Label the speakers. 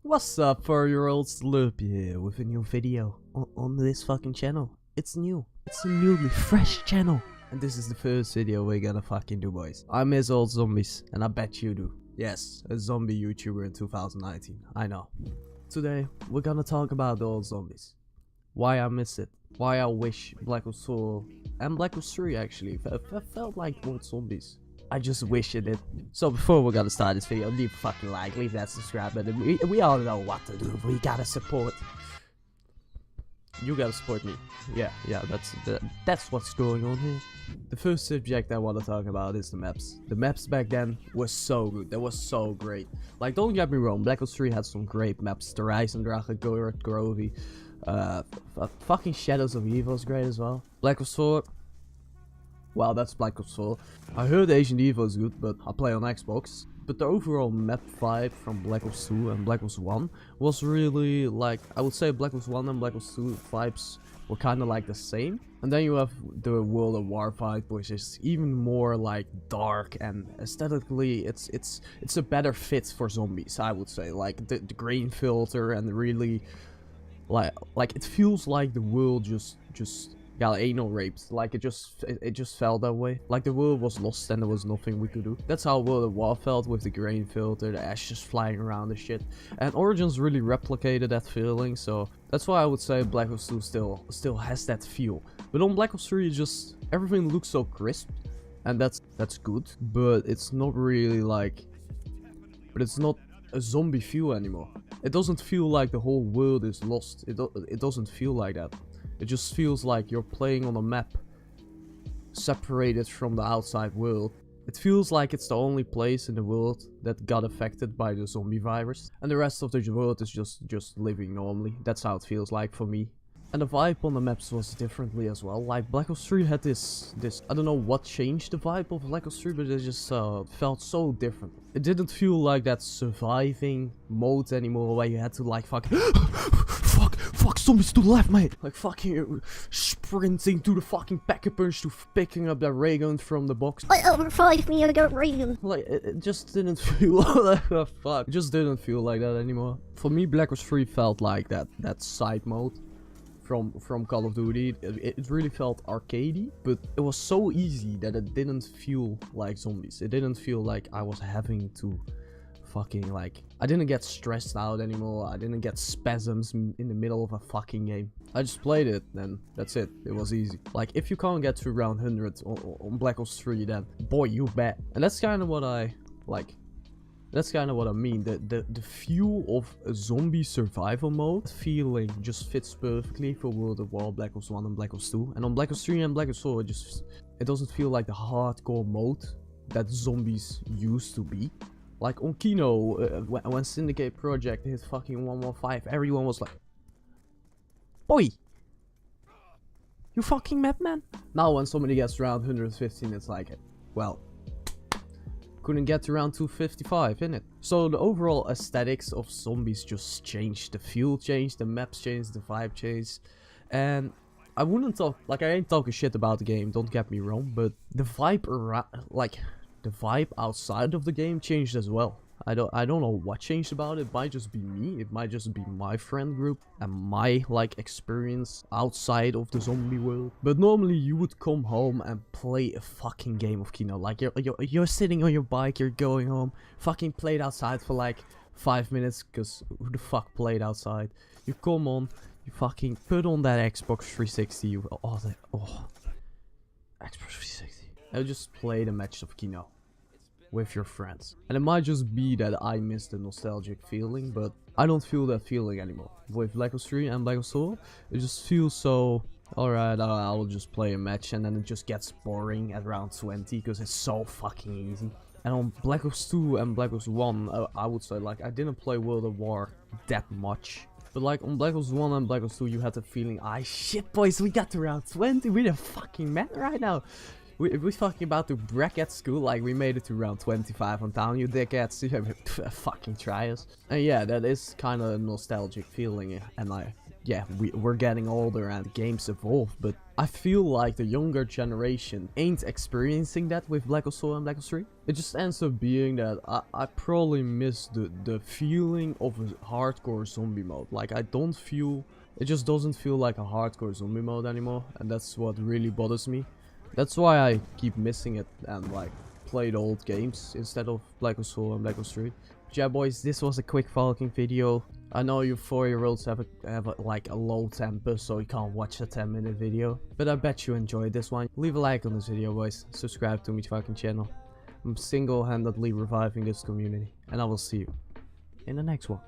Speaker 1: What's up, 4-year-olds? Lurpi here with a new video on this fucking channel. It's new. It's a newly fresh channel. And this is the first video we're gonna fucking do, boys. I miss old zombies, and I bet you do. Yes, a zombie YouTuber in 2019. I know. Today, we're gonna talk about the old zombies. Why I miss it. Why I wish Black Ops 4 and Black Ops 3 actually felt like old zombies. I just wish it did. So before we're gonna start this video, leave a fucking like, leave that subscribe button. We all know what to do. We gotta support. You gotta support me. Yeah, that's what's going on here. The first subject I want to talk about is the maps. The maps back then were so good. They were so great. Like, don't get me wrong, Black Ops 3 had some great maps. The Reisendrache, Grovey, fucking Shadows of Evil is great as well. Black Ops 4. Well, that's Black Ops 4. I heard Agent Evo is good, but I play on Xbox. But the overall map vibe from Black Ops 2 and Black Ops 1 was really like, I would say Black Ops 1 and Black Ops 2 vibes were kind of like the same. And then you have the World of War vibe, which is even more like dark, and aesthetically it's a better fit for zombies, I would say. Like the grain filter and really like it feels like the world just got anal raped. Like it just felt that way. Like the world was lost and there was nothing we could do. That's how World of War felt, with the grain filter, the ashes flying around and shit. And Origins really replicated that feeling, so that's why I would say Black Ops 2 still has that feel. But on Black Ops 3 just everything looks so crisp, and that's good, but it's not really like, but it's not a zombie feel anymore. It doesn't feel like the whole world is lost. It doesn't feel like that. It just feels like you're playing on a map, separated from the outside world. It feels like it's the only place in the world that got affected by the zombie virus, and the rest of the world is just living normally. That's how it feels like for me. And the vibe on the maps was differently as well. Like Black Ops 3 had this I don't know what changed the vibe of Black Ops 3, but it just felt so different. It didn't feel like that surviving mode anymore, where you had to like fucking fuck zombies to the left, mate. Like fucking sprinting to the fucking pack-a-punch to picking up that ray gun from the box.
Speaker 2: Revive me, I got ray gun.
Speaker 1: Like it just didn't feel like fuck. It just didn't feel like that anymore. For me, Black Ops 3 felt like that side mode from Call of Duty. It really felt arcadey, but it was so easy that it didn't feel like zombies. It didn't feel like I was having to fucking like, I didn't get stressed out anymore. I didn't get spasms in the middle of a fucking game. I just played it, and that's it. It was easy. Like, if you can't get to round 100 on Black Ops 3, then boy, you bet. And that's kind of what I like. That's kind of what I mean. The feel of a zombie survival mode feeling just fits perfectly for World of War, Black Ops 1 and Black Ops 2. And on Black Ops 3 and Black Ops 4, it doesn't feel like the hardcore mode that zombies used to be. Like on Kino, when Syndicate Project hit fucking 115, everyone was like, boy, you fucking mad, man. Now when somebody gets around 115, it's like, well, couldn't get to around 255, innit? So the overall aesthetics of zombies just changed. The feel changed, the maps changed, the vibe changed. And I wouldn't talk, like, I ain't talking shit about the game, don't get me wrong, but the vibe around, like, the vibe outside of the game changed as well. I don't know what changed about it. It might just be me. It might just be my friend group and my like experience outside of the zombie world. But normally you would come home and play a fucking game of Kino. Like you're sitting on your bike, you're going home, fucking played outside for like 5 minutes, because who the fuck played outside? You come on, you fucking put on that Xbox 360. Xbox 360. I just played a match of Kino with your friends. And it might just be that I miss the nostalgic feeling, but I don't feel that feeling anymore. With Black Ops 3 and Black Ops 4, it just feels so, alright, I'll just play a match, and then it just gets boring at round 20, because it's so fucking easy. And on Black Ops 2 and Black Ops 1, I would say, like, I didn't play World of War that much. But like on Black Ops 1 and Black Ops 2, you had the feeling, shit boys, we got to round 20, we're the fucking man right now. We're talking about the bracket school, like we made it to round 25 on town, you dickheads. You fucking try us. And yeah, that is kind of a nostalgic feeling, and yeah, we're getting older and games evolve, but I feel like the younger generation ain't experiencing that with Black Ops 4 and Black Ops 3. It just ends up being that I probably miss the feeling of a hardcore zombie mode. Like, it just doesn't feel like a hardcore zombie mode anymore, and that's what really bothers me. That's why I keep missing it and like play the old games instead of Black Ops 4 and Black Ops 3. Yeah, boys, this was a quick vlogging video. I know you 4-year-olds have like a low temper, so you can't watch a 10-minute video, but I bet you enjoyed this one. Leave a like on this video, boys. Subscribe to my fucking channel. I'm single-handedly reviving this community, and I will see you in the next one.